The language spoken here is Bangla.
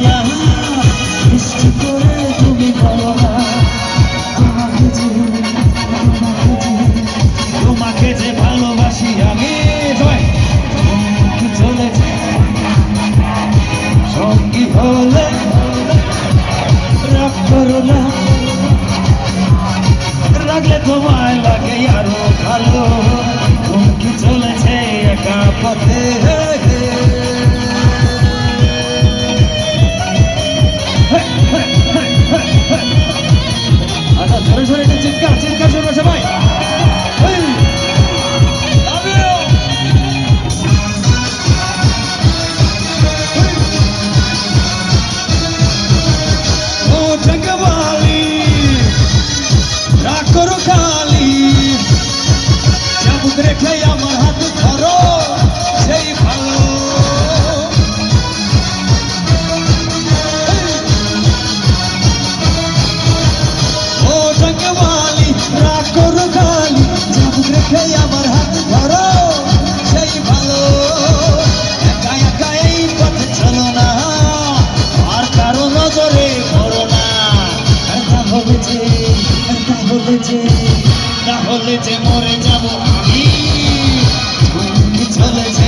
না মিষ্টি করে তুমি বলো না তোমাকে যে ভালোবাসি আমি কি চলেছে সঙ্গী হলে রাগ করো না রাগলে তোমায় লাগে আরো ভালো কি চলেছে একা পথে আচ্ছা ধরে ধরে একটা চিৎকার চিৎকার শুনবে সবাই রাগ করো খালি চাবুক রেখে আমার হাত ধরো সেই ভালো ও জঙ্গওয়ালি রাগ করো খালি চাবুক রেখে আমার হাত ধরো সেই ভালো একা একা এই পথে চলো না আর কারো নজরে পড়ো না তাহলে যে মরে যাবো আমি চলেছে